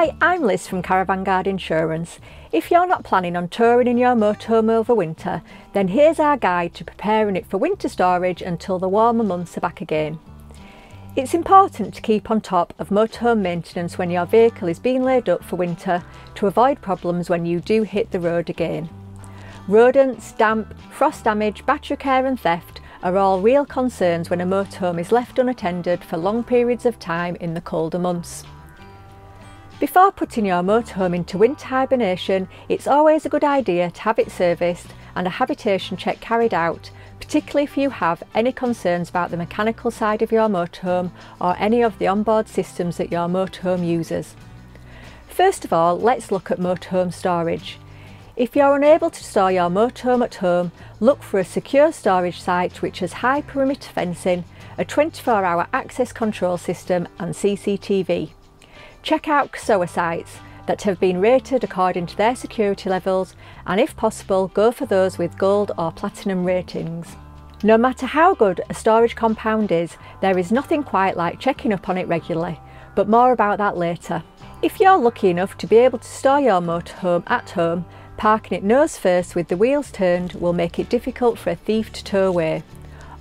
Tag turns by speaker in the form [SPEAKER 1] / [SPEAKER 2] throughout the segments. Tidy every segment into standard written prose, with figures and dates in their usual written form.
[SPEAKER 1] Hi, I'm Liz from Caravan Guard Insurance. If you're not planning on touring in your motorhome over winter, then here's our guide to preparing it for winter storage until the warmer months are back again. It's important to keep on top of motorhome maintenance when your vehicle is being laid up for winter to avoid problems when you do hit the road again. Rodents, damp, frost damage, battery care and theft are all real concerns when a motorhome is left unattended for long periods of time in the colder months. Before putting your motorhome into winter hibernation, it's always a good idea to have it serviced and a habitation check carried out, particularly if you have any concerns about the mechanical side of your motorhome or any of the onboard systems that your motorhome uses. First of all, let's look at motorhome storage. If you're unable to store your motorhome at home, look for a secure storage site which has high perimeter fencing, a 24-hour access control system and CCTV. Check out CSOA sites that have been rated according to their security levels, and if possible, go for those with gold or platinum ratings. No matter how good a storage compound is, there is nothing quite like checking up on it regularly, but more about that later. If you're lucky enough to be able to store your motorhome at home, parking it nose first with the wheels turned will make it difficult for a thief to tow away.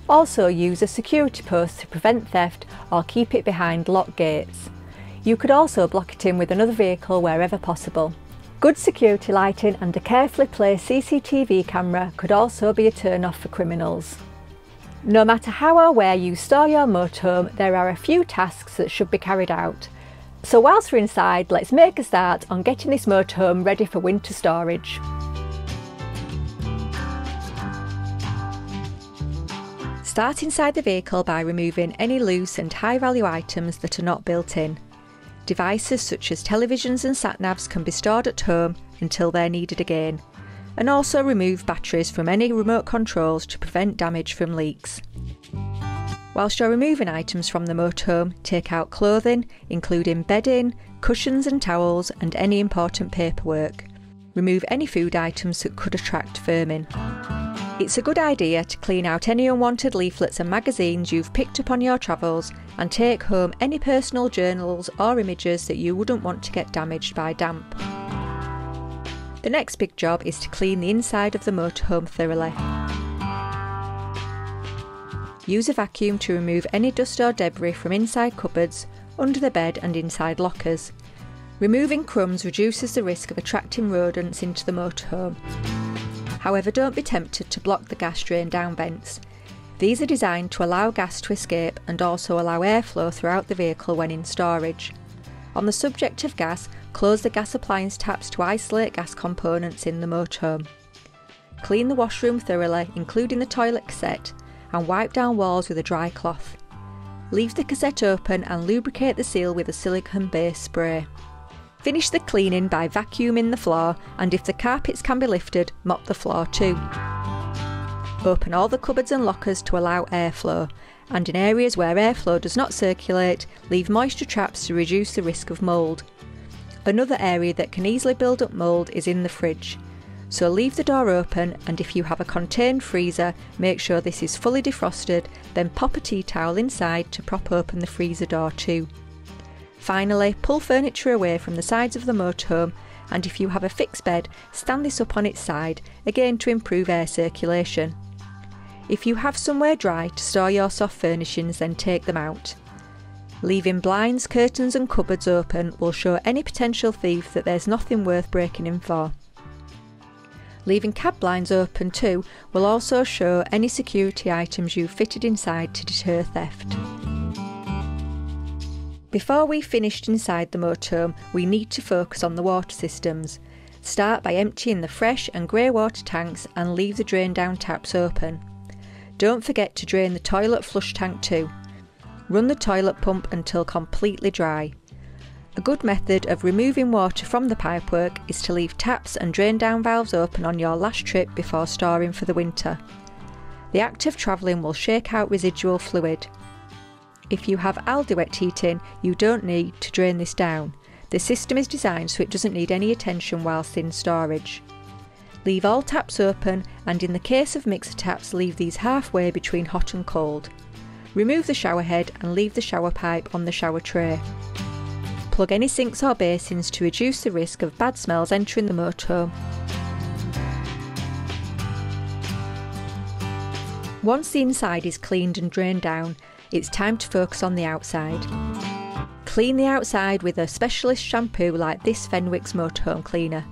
[SPEAKER 1] Also use a security post to prevent theft or keep it behind locked gates. You could also block it in with another vehicle wherever possible. Good security lighting and a carefully placed CCTV camera could also be a turn-off for criminals. No matter how or where you store your motorhome, there are a few tasks that should be carried out. So whilst we're inside, let's make a start on getting this motorhome ready for winter storage. Start inside the vehicle by removing any loose and high-value items that are not built in. Devices such as televisions and sat-navs can be stored at home until they're needed again, and also remove batteries from any remote controls to prevent damage from leaks. Whilst you're removing items from the motorhome, take out clothing, including bedding, cushions and towels, and any important paperwork. Remove any food items that could attract vermin. It's a good idea to clean out any unwanted leaflets and magazines you've picked up on your travels, and take home any personal journals or images that you wouldn't want to get damaged by damp. The next big job is to clean the inside of the motorhome thoroughly. Use a vacuum to remove any dust or debris from inside cupboards, under the bed and inside lockers. Removing crumbs reduces the risk of attracting rodents into the motorhome. However, don't be tempted to block the gas drain down vents. These are designed to allow gas to escape and also allow airflow throughout the vehicle when in storage. On the subject of gas, close the gas appliance taps to isolate gas components in the motorhome. Clean the washroom thoroughly, including the toilet cassette, and wipe down walls with a dry cloth. Leave the cassette open and lubricate the seal with a silicone-based spray. Finish the cleaning by vacuuming the floor, and if the carpets can be lifted, mop the floor too. Open all the cupboards and lockers to allow airflow, and in areas where airflow does not circulate, leave moisture traps to reduce the risk of mould. Another area that can easily build up mould is in the fridge. So leave the door open, and if you have a contained freezer, make sure this is fully defrosted, then pop a tea towel inside to prop open the freezer door too. Finally, pull furniture away from the sides of the motorhome, and if you have a fixed bed, stand this up on its side, again to improve air circulation. If you have somewhere dry to store your soft furnishings, then take them out. Leaving blinds, curtains and cupboards open will show any potential thief that there's nothing worth breaking in for. Leaving cab blinds open too will also show any security items you've fitted inside to deter theft. Before we've finished inside the motorhome, we need to focus on the water systems. Start by emptying the fresh and grey water tanks and leave the drain down taps open. Don't forget to drain the toilet flush tank too. Run the toilet pump until completely dry. A good method of removing water from the pipework is to leave taps and drain down valves open on your last trip before storing for the winter. The act of travelling will shake out residual fluid. If you have algae wet heating, you don't need to drain this down. The system is designed so it doesn't need any attention whilst in storage. Leave all taps open, and in the case of mixer taps, leave these halfway between hot and cold. Remove the shower head and leave the shower pipe on the shower tray. unplug any sinks or basins to reduce the risk of bad smells entering the motorhome. Once the inside is cleaned and drained down, it's time to focus on the outside. Clean the outside with a specialist shampoo like this Fenwick's motorhome cleaner.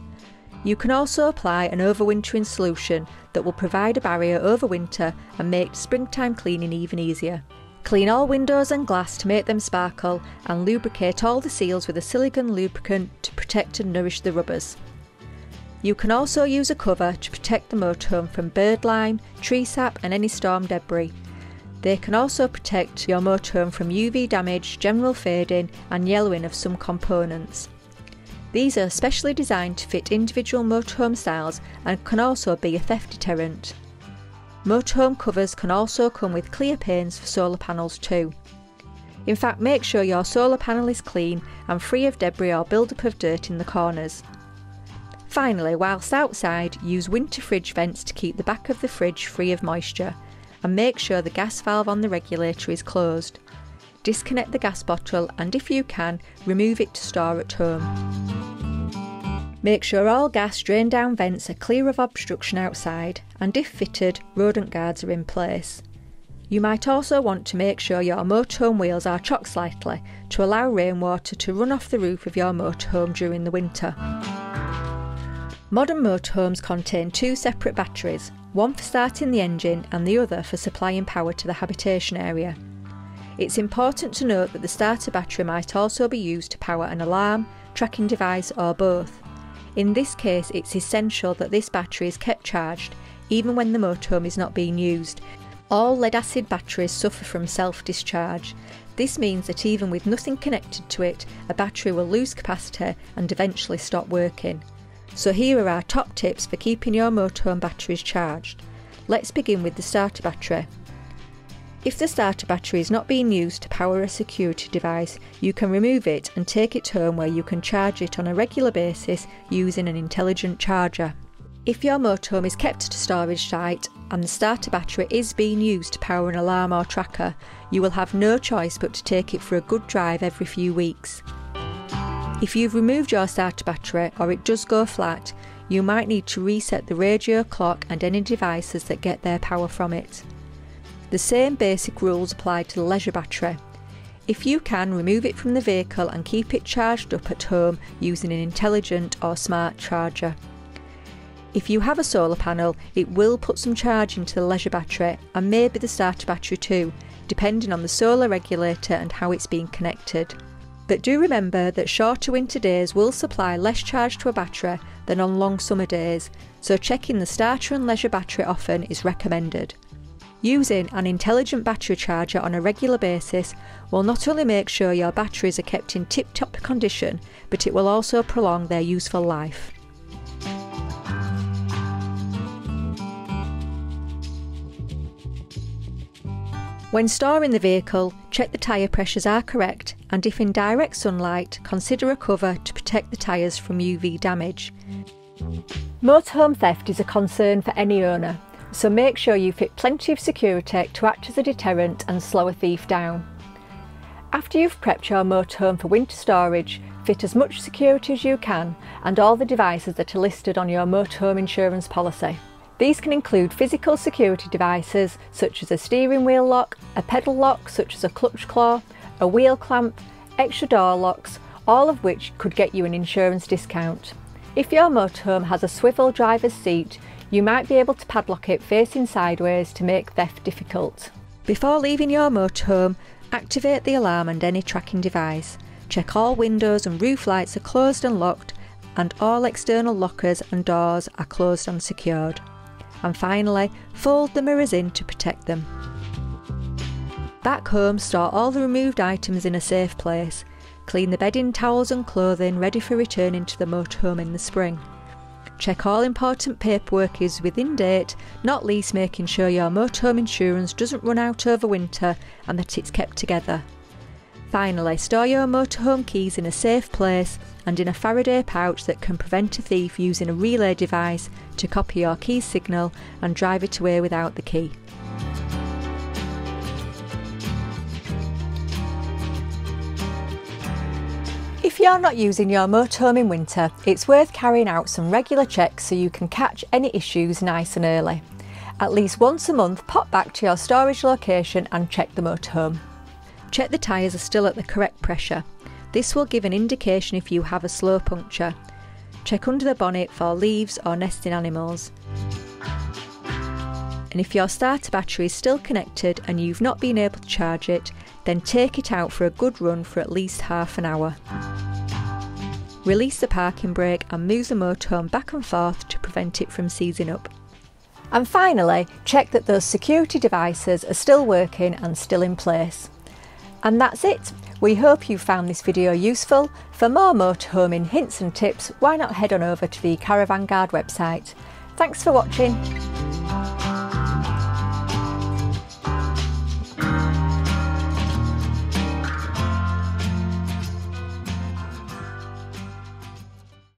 [SPEAKER 1] You can also apply an overwintering solution that will provide a barrier over winter and make springtime cleaning even easier. Clean all windows and glass to make them sparkle and lubricate all the seals with a silicone lubricant to protect and nourish the rubbers. You can also use a cover to protect the motorhome from birdlime, tree sap and any storm debris. They can also protect your motorhome from UV damage, general fading and yellowing of some components. These are specially designed to fit individual motorhome styles and can also be a theft deterrent. Motorhome covers can also come with clear panes for solar panels too. In fact, make sure your solar panel is clean and free of debris or build-up of dirt in the corners. Finally, whilst outside, use winter fridge vents to keep the back of the fridge free of moisture, and make sure the gas valve on the regulator is closed. Disconnect the gas bottle and, if you can, remove it to store at home. Make sure all gas drain down vents are clear of obstruction outside, and if fitted, rodent guards are in place. You might also want to make sure your motorhome wheels are chock slightly to allow rainwater to run off the roof of your motorhome during the winter. Modern motorhomes contain two separate batteries, one for starting the engine and the other for supplying power to the habitation area. It's important to note that the starter battery might also be used to power an alarm, tracking device or both. In this case, it's essential that this battery is kept charged, even when the motorhome is not being used. All lead-acid batteries suffer from self-discharge. This means that even with nothing connected to it, a battery will lose capacity and eventually stop working. So here are our top tips for keeping your motorhome batteries charged. Let's begin with the starter battery. If the starter battery is not being used to power a security device, you can remove it and take it home where you can charge it on a regular basis using an intelligent charger. If your motorhome is kept at a storage site and the starter battery is being used to power an alarm or tracker, you will have no choice but to take it for a good drive every few weeks. If you've removed your starter battery or it does go flat, you might need to reset the radio, clock and any devices that get their power from it. The same basic rules apply to the leisure battery. If you can, remove it from the vehicle and keep it charged up at home using an intelligent or smart charger. If you have a solar panel, it will put some charge into the leisure battery and maybe the starter battery too, depending on the solar regulator and how it's being connected. But do remember that shorter winter days will supply less charge to a battery than on long summer days, so checking the starter and leisure battery often is recommended. Using an intelligent battery charger on a regular basis will not only make sure your batteries are kept in tip-top condition, but it will also prolong their useful life. When storing the vehicle, check the tyre pressures are correct, and if in direct sunlight, consider a cover to protect the tyres from UV damage. Motorhome theft is a concern for any owner, so make sure you fit plenty of security to act as a deterrent and slow a thief down. After you've prepped your motorhome for winter storage, fit as much security as you can and all the devices that are listed on your motorhome insurance policy. These can include physical security devices such as a steering wheel lock, a pedal lock such as a clutch claw, a wheel clamp, extra door locks, all of which could get you an insurance discount. If your motorhome has a swivel driver's seat, you might be able to padlock it facing sideways to make theft difficult. Before leaving your motorhome, activate the alarm and any tracking device. Check all windows and roof lights are closed and locked, and all external lockers and doors are closed and secured. And finally, fold the mirrors in to protect them. Back home, store all the removed items in a safe place. Clean the bedding, towels and clothing ready for returning to the motorhome in the spring. Check all important paperwork is within date, not least making sure your motorhome insurance doesn't run out over winter and that it's kept together. Finally, store your motorhome keys in a safe place and in a Faraday pouch that can prevent a thief using a relay device to copy your key signal and drive it away without the key. If you're not using your motorhome in winter, it's worth carrying out some regular checks so you can catch any issues nice and early. At least once a month, pop back to your storage location and check the motorhome. Check the tyres are still at the correct pressure. This will give an indication if you have a slow puncture. Check under the bonnet for leaves or nesting animals. And if your starter battery is still connected and you've not been able to charge it, then take it out for a good run for at least half an hour. Release the parking brake and move the motorhome back and forth to prevent it from seizing up. And finally, check that those security devices are still working and still in place. And that's it. We hope you found this video useful. For more motorhoming hints and tips, why not head on over to the Caravan Guard website. Thanks for watching.